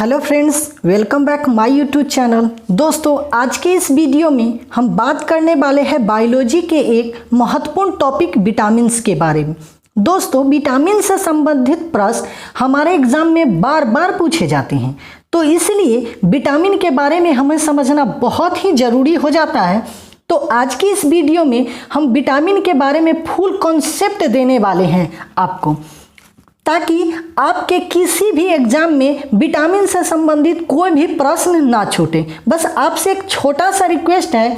Hello friends, welcome back my YouTube channel. दोस्तों, आज के इस वीडियो में हम बात करने वाले हैं बायोलॉजी के एक महत्वपूर्ण टॉपिक विटामिन्स के बारे में। दोस्तों, विटामिन से संबंधित प्रश्न हमारे एग्जाम में बार बार पूछे जाते हैं, तो इसलिए विटामिन के बारे में हमें समझना बहुत ही ज़रूरी हो जाता है। तो आज की इस वीडियो में हम विटामिन के बारे में फुल कॉन्सेप्ट देने वाले हैं आपको, ताकि आपके किसी भी एग्जाम में विटामिन से संबंधित कोई भी प्रश्न ना छूटे। बस आपसे एक छोटा सा रिक्वेस्ट है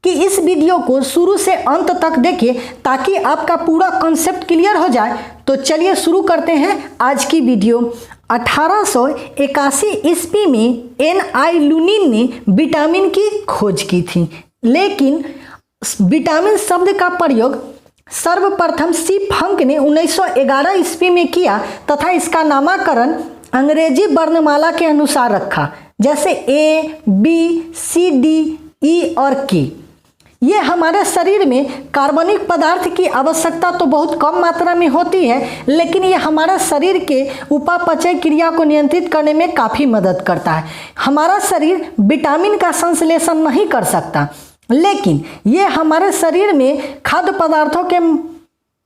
कि इस वीडियो को शुरू से अंत तक देखिए, ताकि आपका पूरा कॉन्सेप्ट क्लियर हो जाए। तो चलिए शुरू करते हैं आज की वीडियो। 1881 ईस्वी में N.I. लुनिन ने विटामिन की खोज की थी, लेकिन विटामिन शब्द का प्रयोग सर्वप्रथम सी फंक ने 1911 ईस्वी में किया तथा इसका नामकरण अंग्रेजी वर्णमाला के अनुसार रखा, जैसे A, B, C, D, E और K। ये हमारे शरीर में कार्बनिक पदार्थ की आवश्यकता तो बहुत कम मात्रा में होती है, लेकिन ये हमारे शरीर के उपापचय क्रिया को नियंत्रित करने में काफ़ी मदद करता है। हमारा शरीर विटामिन का संश्लेषण नहीं कर सकता, लेकिन ये हमारे शरीर में खाद्य पदार्थों के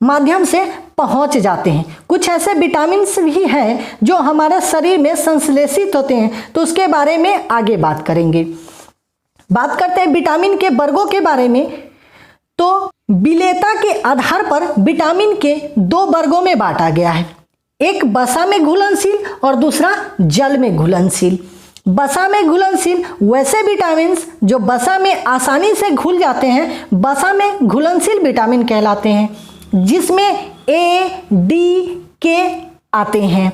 माध्यम से पहुंच जाते हैं। कुछ ऐसे विटामिन्स भी हैं जो हमारे शरीर में संश्लेषित होते हैं, तो उसके बारे में आगे बात करेंगे। बात करते हैं विटामिन के वर्गों के बारे में। तो विलेयता के आधार पर विटामिन के दो वर्गों में बांटा गया है, एक वसा में घुलनशील और दूसरा जल में घुलनशील। वसा में घुलनशील वैसे विटामिन जो वसा में आसानी से घुल जाते हैं वसा में घुलनशील विटामिन कहलाते हैं, जिसमें A, D, K आते हैं,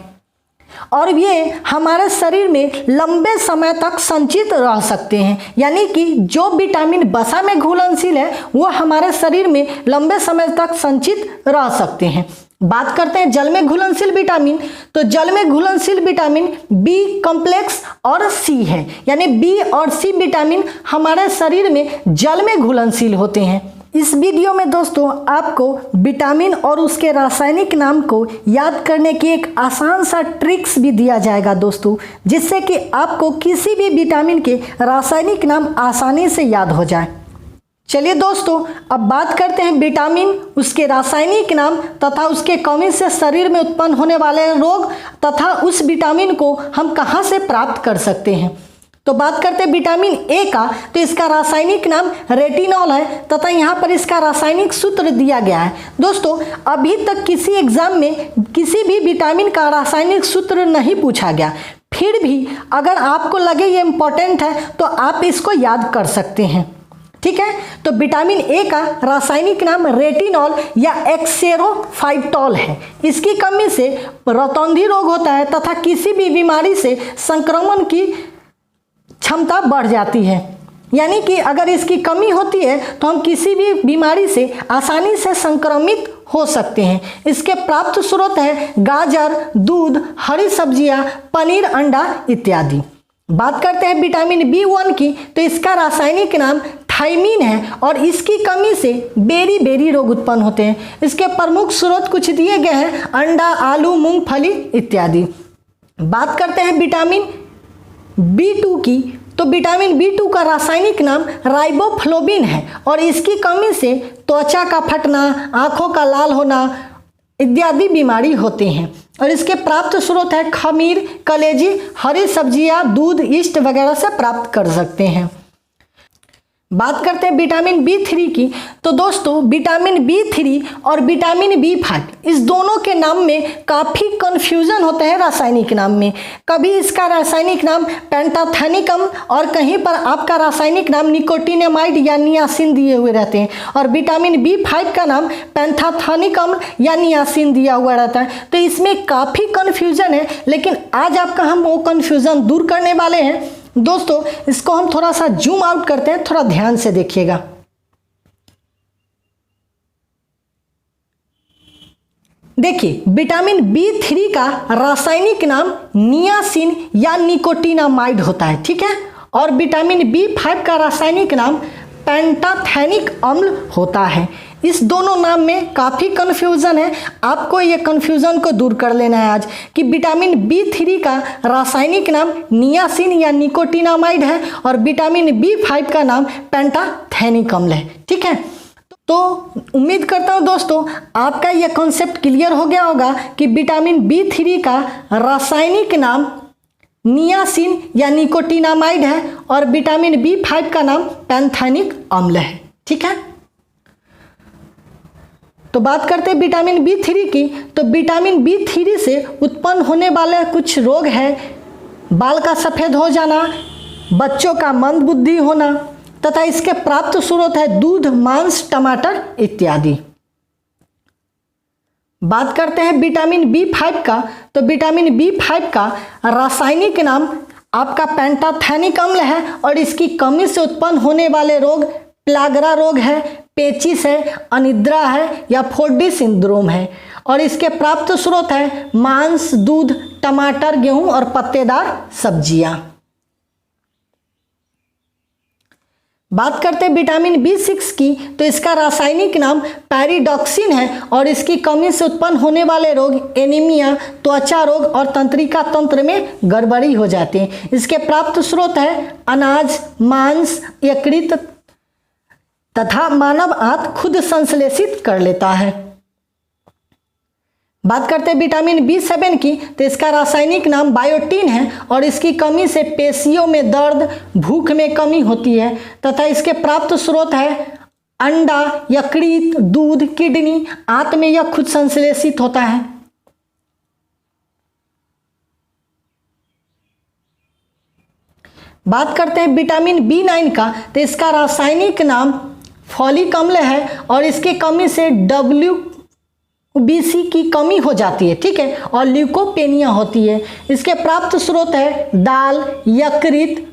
और ये हमारे शरीर में लंबे समय तक संचित रह सकते हैं। यानी कि जो विटामिन वसा में घुलनशील है वो हमारे शरीर में लंबे समय तक संचित रह सकते हैं। बात करते हैं जल में घुलनशील विटामिन। तो जल में घुलनशील विटामिन बी कॉम्प्लेक्स और सी है, यानी बी और सी विटामिन हमारे शरीर में जल में घुलनशील होते हैं। इस वीडियो में दोस्तों आपको विटामिन और उसके रासायनिक नाम को याद करने की एक आसान सा ट्रिक्स भी दिया जाएगा दोस्तों, जिससे कि आपको किसी भी विटामिन के रासायनिक नाम आसानी से याद हो जाए। चलिए दोस्तों, अब बात करते हैं विटामिन, उसके रासायनिक नाम तथा उसके कमी से शरीर में उत्पन्न होने वाले रोग तथा उस विटामिन को हम कहाँ से प्राप्त कर सकते हैं। तो बात करते हैं विटामिन ए का। तो इसका रासायनिक नाम रेटिनॉल है तथा यहाँ पर इसका रासायनिक सूत्र दिया गया है। दोस्तों, अभी तक किसी एग्जाम में किसी भी विटामिन का रासायनिक सूत्र नहीं पूछा गया, फिर भी अगर आपको लगे ये इम्पोर्टेंट है तो आप इसको याद कर सकते हैं। ठीक है, तो विटामिन ए का रासायनिक नाम रेटिनॉल या एक्सेरोफाइटॉल है। इसकी कमी से रतौंधी रोग होता है तथा किसी भी बीमारी से संक्रमण की क्षमता बढ़ जाती है। यानी कि अगर इसकी कमी होती है तो हम किसी भी बीमारी से आसानी से संक्रमित हो सकते हैं। इसके प्राप्त स्रोत है गाजर, दूध, हरी सब्जियां, पनीर, अंडा इत्यादि। बात करते हैं विटामिन B1 की। तो इसका रासायनिक नाम थायमीन है और इसकी कमी से बेरी रोग उत्पन्न होते हैं। इसके प्रमुख स्रोत कुछ दिए गए हैं, अंडा, आलू, मूंगफली इत्यादि। बात करते हैं विटामिन B2 की। तो विटामिन B2 का रासायनिक नाम राइबोफ्लोबिन है और इसकी कमी से त्वचा का फटना, आंखों का लाल होना इत्यादि बीमारी होते हैं, और इसके प्राप्त स्रोत है खमीर, कलेजी, हरी सब्जियां, दूध, यीस्ट वगैरह से प्राप्त कर सकते हैं। बात करते हैं विटामिन B3 की। तो दोस्तों, विटामिन B3 और विटामिन B5 इस दोनों के नाम में काफ़ी कन्फ्यूज़न होता है रासायनिक नाम में। कभी इसका रासायनिक नाम पेंटाथेनिकम और कहीं पर आपका रासायनिक नाम निकोटिनेमाइड या नियासिन दिए हुए रहते हैं, और विटामिन B5 का नाम पेंटाथेनिकम या नियासिन दिया हुआ रहता है। तो इसमें काफ़ी कन्फ्यूज़न है, लेकिन आज आपका हम वो कन्फ्यूज़न दूर करने वाले हैं। दोस्तों, इसको हम थोड़ा सा जूम आउट करते हैं, थोड़ा ध्यान से देखिएगा। देखिए, विटामिन B3 का रासायनिक नाम नियासिन या निकोटिनामाइड होता है, ठीक है, और विटामिन B5 का रासायनिक नाम पेंटाथेनिक अम्ल होता है। इस दोनों नाम में काफ़ी कन्फ्यूज़न है, आपको ये कन्फ्यूज़न को दूर कर लेना है आज कि विटामिन B3 का रासायनिक नाम नियासिन या निकोटिनामाइड है और विटामिन B5 का नाम पेंटाथेनिक अम्ल है। ठीक है, तो उम्मीद करता हूँ दोस्तों आपका यह कॉन्सेप्ट क्लियर हो गया होगा कि विटामिन B3 का रासायनिक नाम नियासिन या निकोटिनामाइड है और विटामिन B5 का नाम पेंथेनिक अम्ल है। ठीक है, तो बात करते हैं विटामिन B3 की। तो विटामिन B3 से उत्पन्न होने वाले कुछ रोग है बाल का सफ़ेद हो जाना, बच्चों का मंद बुद्धि होना तथा इसके प्राप्त स्रोत है दूध, मांस, टमाटर इत्यादि। बात करते हैं विटामिन B5 का। तो विटामिन B5 का रासायनिक नाम आपका पेंटाथेनिक अम्ल है और इसकी कमी से उत्पन्न होने वाले रोग प्लागरा रोग है, पेचिस है, अनिद्रा है या फोर्डी सिंड्रोम है और इसके प्राप्त स्रोत है मांस, दूध, टमाटर, गेहूं और पत्तेदार सब्जियां। बात करते हैं विटामिन B6 की। तो इसका रासायनिक नाम पैरिडॉक्सिन है और इसकी कमी से उत्पन्न होने वाले रोग एनीमिया, त्वचा रोग और तंत्रिका तंत्र में गड़बड़ी हो जाती है। इसके प्राप्त स्रोत है अनाज, मांस, यकृत तथा मानव आंत खुद संश्लेषित कर लेता है। बात करते हैं विटामिन B7 की। तो इसका रासायनिक नाम बायोटीन है और इसकी कमी से पेशियों में दर्द, भूख में कमी होती है तथा इसके प्राप्त स्रोत है अंडा, यकृत, दूध, किडनी, आंत में यह खुद संश्लेषित होता है। बात करते हैं विटामिन B9 का। तो इसका रासायनिक नाम फॉलिक अम्ल है और इसकी कमी से WBC की कमी हो जाती है। ठीक है, और ल्यूकोपेनिया होती है। इसके प्राप्त स्रोत है दाल, यकृत,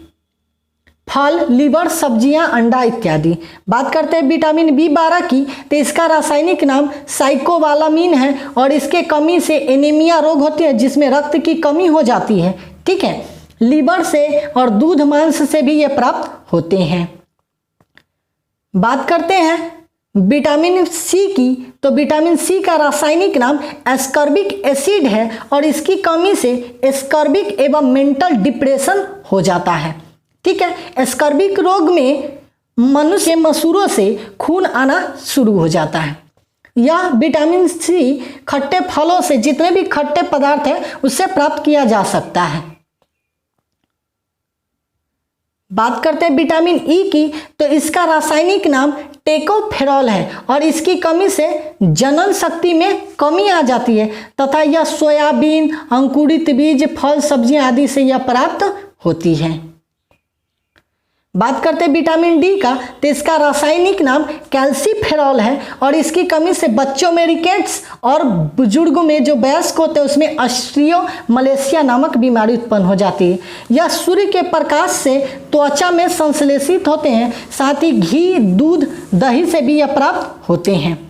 फल, लीवर, सब्जियां, अंडा इत्यादि। बात करते हैं विटामिन B12 की। तो इसका रासायनिक नाम साइकोबालामिन है और इसके कमी से एनीमिया रोग होती है जिसमें रक्त की कमी हो जाती है। ठीक है, लीवर से और दूध, मांस से भी ये प्राप्त होते हैं। बात करते हैं विटामिन C की। तो विटामिन C का रासायनिक नाम एस्कॉर्बिक एसिड है और इसकी कमी से एस्कॉर्बिक एवं मेंटल डिप्रेशन हो जाता है। ठीक है, एस्कॉर्बिक रोग में मनुष्य के मसूड़ों से खून आना शुरू हो जाता है। यह विटामिन C खट्टे फलों से, जितने भी खट्टे पदार्थ है उससे प्राप्त किया जा सकता है। बात करते हैं विटामिन E की। तो इसका रासायनिक नाम टेकोफेरॉल है और इसकी कमी से जनन शक्ति में कमी आ जाती है तथा यह सोयाबीन, अंकुरित बीज, फल, सब्जियां आदि से यह प्राप्त होती है। बात करते हैं विटामिन D का। तो इसका रासायनिक नाम कैल्सीफेरॉल है और इसकी कमी से बच्चों में रिकेट्स और बुजुर्गों में जो वयस्क होते हैं उसमें ऑस्टियो मलेशिया नामक बीमारी उत्पन्न हो जाती है। यह सूर्य के प्रकाश से त्वचा में संश्लेषित होते हैं, साथ ही घी, दूध, दही से भी यह प्राप्त होते हैं।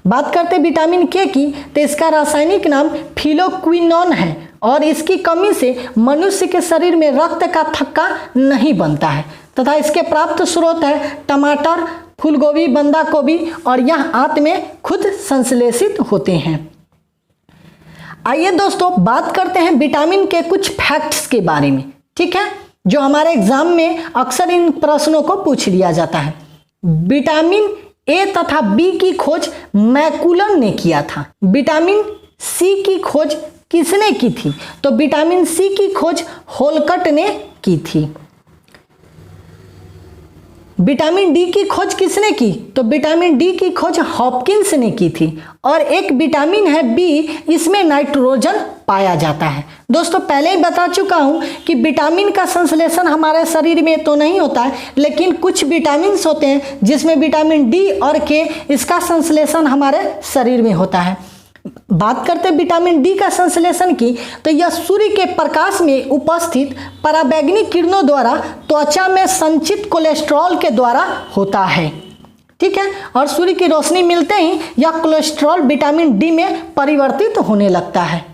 बात करते हैं विटामिन K की। तो इसका रासायनिक नाम फिलोक्विनोन है और इसकी कमी से मनुष्य के शरीर में रक्त का थक्का नहीं बनता है तथा इसके प्राप्त स्रोत है टमाटर, फूलगोभी, बंदा गोभी और यह आंत में खुद संश्लेषित होते हैं। आइए दोस्तों बात करते हैं विटामिन के कुछ फैक्ट्स के बारे में। ठीक है, जो हमारे एग्जाम में अक्सर इन प्रश्नों को पूछ लिया जाता है। विटामिन A तथा B की खोज मैकुलन ने किया था। विटामिन C की खोज किसने की थी? तो विटामिन C की खोज होलकट ने की थी। विटामिन D की खोज किसने की? तो विटामिन D की खोज हॉपकिंस ने की थी। और एक विटामिन है B, इसमें नाइट्रोजन पाया जाता है। दोस्तों पहले ही बता चुका हूं कि विटामिन का संश्लेषण हमारे शरीर में तो नहीं होता है, लेकिन कुछ विटामिन होते हैं जिसमें विटामिन D और K, इसका संश्लेषण हमारे शरीर में होता है। बात करते हैं विटामिन D का संश्लेषण की। तो यह सूर्य के प्रकाश में उपस्थित पराबैंगनी किरणों द्वारा त्वचा में संचित कोलेस्ट्रॉल के द्वारा होता है। ठीक है, और सूर्य की रोशनी मिलते ही यह कोलेस्ट्रॉल विटामिन D में परिवर्तित होने लगता है।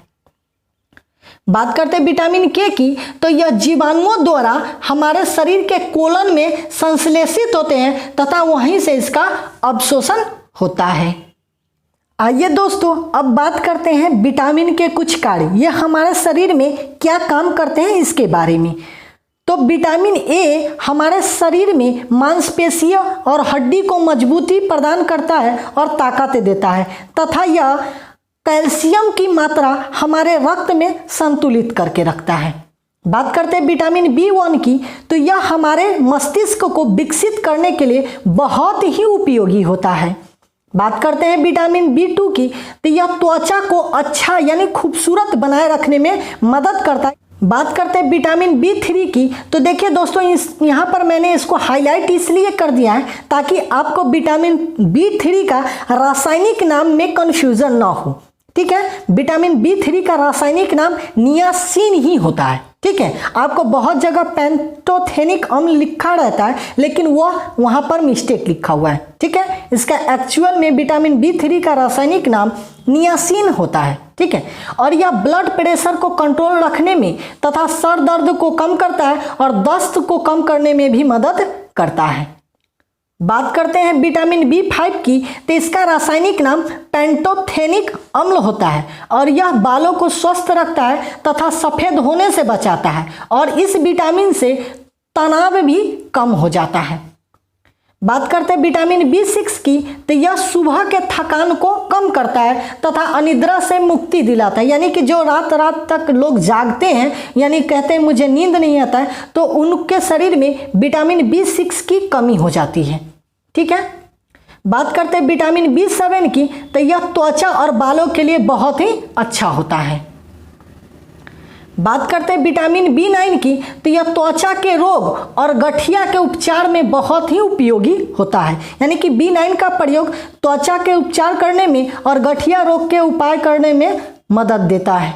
बात करते हैं विटामिन K की। तो यह जीवाणुओं द्वारा हमारे शरीर के कोलन में संश्लेषित होते हैं तथा वहीं से इसका अवशोषण होता है। आइए दोस्तों अब बात करते हैं विटामिन के कुछ कार्य, ये हमारे शरीर में क्या काम करते हैं इसके बारे में। तो विटामिन ए हमारे शरीर में मांसपेशियों और हड्डी को मजबूती प्रदान करता है और ताकत देता है तथा यह कैल्शियम की मात्रा हमारे रक्त में संतुलित करके रखता है। बात करते हैं विटामिन B1 की, तो यह हमारे मस्तिष्क को विकसित करने के लिए बहुत ही उपयोगी होता है। बात करते हैं विटामिन B2 की, तो यह त्वचा को अच्छा यानी खूबसूरत बनाए रखने में मदद करता है। बात करते हैं विटामिन B3 की, तो देखिए दोस्तों यहाँ पर मैंने इसको हाईलाइट इसलिए कर दिया है ताकि आपको विटामिन B3 का रासायनिक नाम में कन्फ्यूजन ना हो। ठीक है, विटामिन B3 का रासायनिक नाम नियासिन ही होता है। ठीक है, आपको बहुत जगह पैंटोथेनिक अम्ल लिखा रहता है लेकिन वह वहाँ पर मिस्टेक लिखा हुआ है। ठीक है, इसका एक्चुअल में विटामिन B3 का रासायनिक नाम नियासिन होता है। ठीक है, और यह ब्लड प्रेशर को कंट्रोल रखने में तथा सर दर्द को कम करता है और दस्त को कम करने में भी मदद करता है। बात करते हैं विटामिन B5 की, तो इसका रासायनिक नाम पैंटोथेनिक अम्ल होता है और यह बालों को स्वस्थ रखता है तथा सफ़ेद होने से बचाता है और इस विटामिन से तनाव भी कम हो जाता है। बात करते हैं विटामिन B6 की, तो यह सुबह के थकान को कम करता है तथा अनिद्रा से मुक्ति दिलाता है, यानी कि जो रात रात तक लोग जागते हैं यानी कहते हैं मुझे नींद नहीं आता है, तो उनके शरीर में विटामिन B6 की कमी हो जाती है। ठीक है, बात करते हैं विटामिन B7 की, तो यह त्वचा और बालों के लिए बहुत ही अच्छा होता है। बात करते हैं विटामिन B9 की, तो यह त्वचा के रोग और गठिया के उपचार में बहुत ही उपयोगी होता है, यानी कि B9 का प्रयोग त्वचा के उपचार करने में और गठिया रोग के उपाय करने में मदद देता है।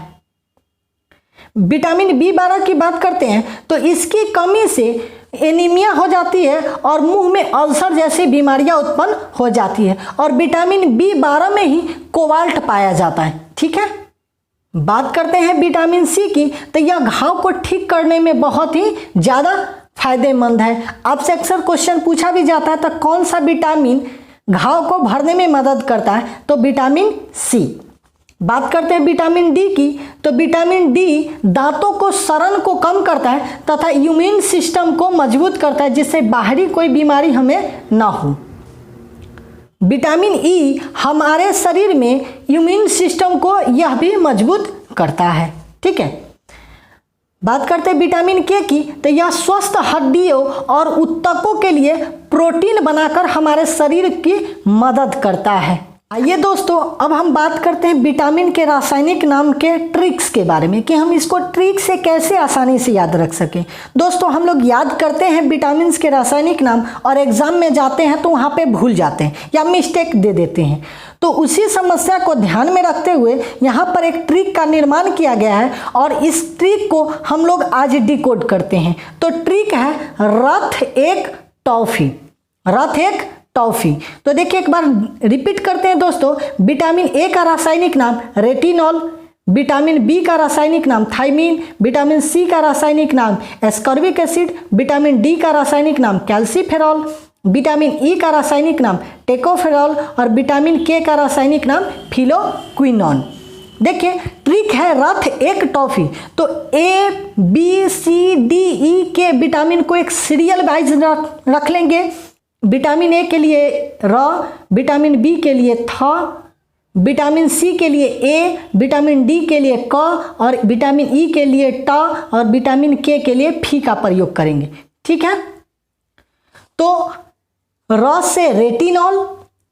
विटामिन B12 की बात करते हैं, तो इसकी कमी से एनीमिया हो जाती है और मुंह में अल्सर जैसी बीमारियां उत्पन्न हो जाती है और विटामिन B12 में ही कोबाल्ट पाया जाता है। ठीक है, बात करते हैं विटामिन C की, तो यह घाव को ठीक करने में बहुत ही ज़्यादा फायदेमंद है। आपसे अक्सर क्वेश्चन पूछा भी जाता है तो कौन सा विटामिन घाव को भरने में मदद करता है, तो विटामिन C। बात करते हैं विटामिन D की, तो विटामिन D दांतों को सड़न को कम करता है तथा इम्यून सिस्टम को मजबूत करता है जिससे बाहरी कोई बीमारी हमें ना हो। विटामिन E हमारे शरीर में इम्यून सिस्टम को यह भी मजबूत करता है। ठीक है, बात करते हैं विटामिन K की, तो यह स्वस्थ हड्डियों और ऊतकों के लिए प्रोटीन बनाकर हमारे शरीर की मदद करता है। आइए दोस्तों अब हम बात करते हैं विटामिन के रासायनिक नाम के ट्रिक्स के बारे में कि हम इसको ट्रिक से कैसे आसानी से याद रख सकें। दोस्तों हम लोग याद करते हैं विटामिन के रासायनिक नाम और एग्जाम में जाते हैं तो वहाँ पे भूल जाते हैं या मिस्टेक दे देते हैं, तो उसी समस्या को ध्यान में रखते हुए यहाँ पर एक ट्रिक का निर्माण किया गया है और इस ट्रिक को हम लोग आज डिकोड करते हैं। तो ट्रिक है रथ एक टॉफी। रथ एक टॉफी, तो देखिए एक बार रिपीट करते हैं दोस्तों। विटामिन ए का रासायनिक नाम रेटिनॉल, विटामिन बी का रासायनिक नाम थायमीन, विटामिन सी का रासायनिक नाम एस्कॉर्बिक एसिड, विटामिन डी का रासायनिक नाम कैल्सीफेरॉल, विटामिन ई का रासायनिक नाम टेकोफेरॉल और विटामिन के का रासायनिक नाम फिलोक्विनोन। देखिए ट्रिक है रथ एक टॉफी, तो A B C D E के विटामिन को एक सीरियल वाइज रख लेंगे। विटामिन ए के लिए र, विटामिन बी के लिए थ, विटामिन सी के लिए ए, विटामिन डी के लिए क और विटामिन ई के लिए ट और विटामिन के लिए फी का प्रयोग करेंगे। ठीक है, तो र से रेटिनॉल,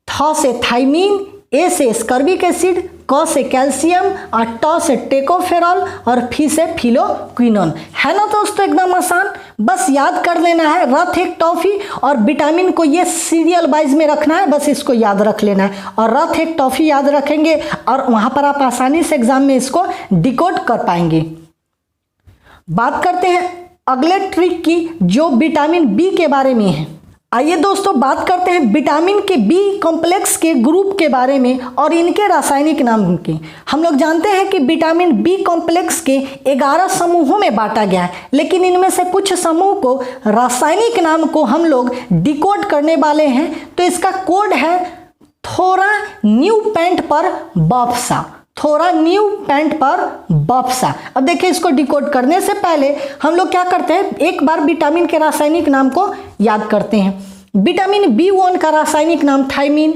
थ से थायमीन, ए से एस्कॉर्बिक एसिड, क से कैल्शियम और ट से टेकोफेरॉल और फी से फिलोक्विनोन। है ना दोस्तों एकदम आसान, बस याद कर लेना है रथ एक टॉफी और विटामिन को ये सीरियल वाइज में रखना है, बस इसको याद रख लेना है और रथ एक टॉफी याद रखेंगे और वहाँ पर आप आसानी से एग्जाम में इसको डिकोड कर पाएंगे। बात करते हैं अगले ट्रिक की जो विटामिन बी के बारे में है। आइए दोस्तों बात करते हैं विटामिन के बी कॉम्प्लेक्स के ग्रुप के बारे में और इनके रासायनिक नाम के। हम लोग जानते हैं कि विटामिन बी कॉम्प्लेक्स के 11 समूहों में बांटा गया है, लेकिन इनमें से कुछ समूह को रासायनिक नाम को हम लोग डिकोड करने वाले हैं। तो इसका कोड है थोड़ा न्यू पैंट पर बफसा, थोड़ा न्यू पैंट पर बफसा। अब देखिए इसको डिकोड करने से पहले हम लोग क्या करते हैं, एक बार विटामिन के रासायनिक नाम को याद करते हैं। विटामिन B1 का रासायनिक नाम थायमीन,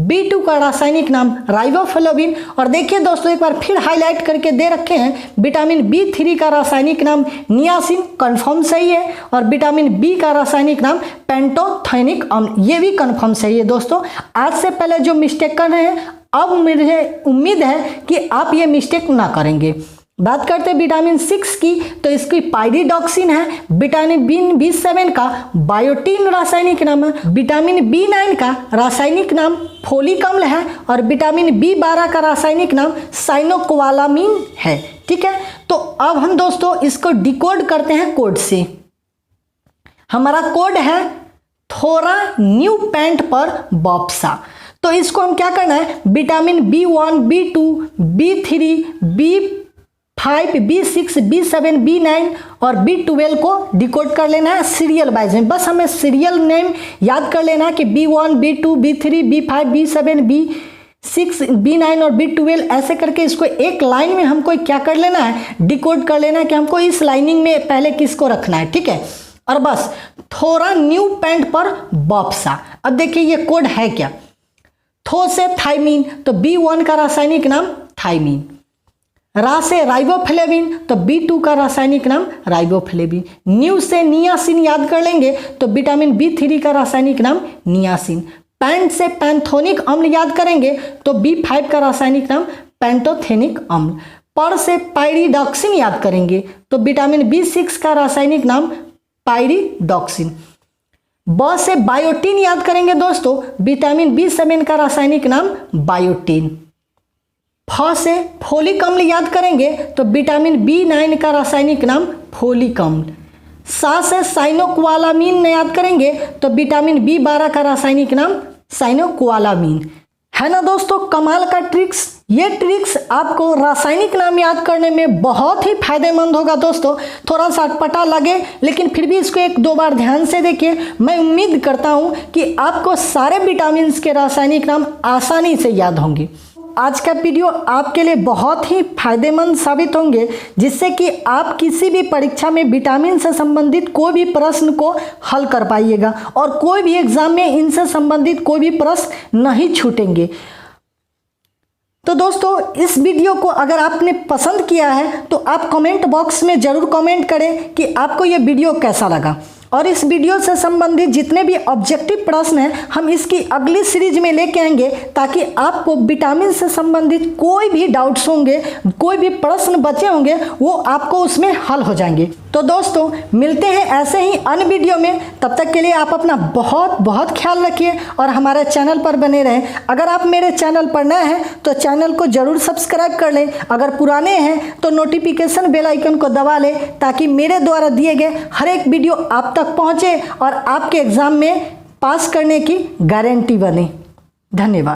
B2 का रासायनिक नाम राइबोफ्लेविन, और देखिए दोस्तों एक बार फिर हाईलाइट करके दे रखे हैं विटामिन B3 का रासायनिक नाम नियासिन, कंफर्म सही है, और विटामिन B का रासायनिक नाम पेंटोथेनिक अम्ल, ये भी कंफर्म सही है। दोस्तों आज से पहले जो मिस्टेक कर रहे हैं अब मुझे उम्मीद है कि आप ये मिस्टेक ना करेंगे। बात करते हैं विटामिन 6 की, तो इसकी पायरिडॉक्सिन है। विटामिन B7 का बायोटीन रासायनिक नाम है। विटामिन B9 का रासायनिक नाम फोलिक अम्ल है, और विटामिन B12 का रासायनिक नाम साइनोकोबालामीन है। ठीक है, तो अब हम दोस्तों इसको डिकोड करते हैं कोड से। हमारा कोड है थोड़ा न्यू पैंट पर बफसा। तो इसको हम क्या करना है, vitamin B1, B2, B3, B5, B6, B7, B9 और B12 को डिकोड कर लेना है सीरियल वाइज में। बस हमें सीरियल नेम याद कर लेना है कि B1, B2, B3, B5, B7, B6, B9 और B12 ऐसे करके इसको एक लाइन में हमको क्या कर लेना है, डिकोड कर लेना है कि हमको इस लाइनिंग में पहले किसको रखना है। ठीक है, और बस थोड़ा न्यू पैंट पर बफसा। अब देखिए ये कोड है क्या, थो से थायमीन, तो B1 का रासायनिक नाम थायमीन। रा से राइबोफ्लेविन, तो B2 का रासायनिक नाम राइबोफ्लेविन। न्यू से नियासिन याद कर लेंगे, तो विटामिन B3 का रासायनिक नाम नियासिन। पैंट से पैंथोनिक अम्ल याद करेंगे, तो B5 का रासायनिक नाम पेंटोथेनिक अम्ल। पर से पायरिडॉक्सिन याद करेंगे, तो विटामिन B6 का रासायनिक नाम पायरिडॉक्सिन। ब से बायोटीन याद करेंगे दोस्तों, विटामिन B7 का रासायनिक नाम बायोटीन। फ से फोलिक अम्ल याद करेंगे, तो विटामिन B9 का रासायनिक नाम फोलिक अम्ल। सा से साइनोकोबालामीन याद करेंगे, तो विटामिन B12 का रासायनिक नाम साइनोकोबालामीन। है ना दोस्तों कमाल का ट्रिक्स। ये ट्रिक्स आपको रासायनिक नाम याद करने में बहुत ही फायदेमंद होगा दोस्तों। थोड़ा सा अटपटा लगे लेकिन फिर भी इसको एक दो बार ध्यान से देखिए। मैं उम्मीद करता हूँ कि आपको सारे विटामिन्स के रासायनिक नाम आसानी से याद होंगे। आज का वीडियो आपके लिए बहुत ही फायदेमंद साबित होंगे, जिससे कि आप किसी भी परीक्षा में विटामिन से संबंधित कोई भी प्रश्न को हल कर पाइएगा और कोई भी एग्जाम में इनसे संबंधित कोई भी प्रश्न नहीं छूटेंगे। तो दोस्तों इस वीडियो को अगर आपने पसंद किया है तो आप कमेंट बॉक्स में ज़रूर कमेंट करें कि आपको ये वीडियो कैसा लगा। और इस वीडियो से संबंधित जितने भी ऑब्जेक्टिव प्रश्न हैं हम इसकी अगली सीरीज में लेके आएंगे, ताकि आपको विटामिन से संबंधित कोई भी डाउट्स होंगे, कोई भी प्रश्न बचे होंगे, वो आपको उसमें हल हो जाएंगे। तो दोस्तों मिलते हैं ऐसे ही अन्य वीडियो में। तब तक के लिए आप अपना बहुत बहुत ख्याल रखिए और हमारे चैनल पर बने रहें। अगर आप मेरे चैनल पर नए हैं तो चैनल को ज़रूर सब्सक्राइब कर लें। अगर पुराने हैं तो नोटिफिकेशन बेल आइकन को दबा लें, ताकि मेरे द्वारा दिए गए हर एक वीडियो आप तक पहुंचे और आपके एग्जाम में पास करने की गारंटी बने। धन्यवाद।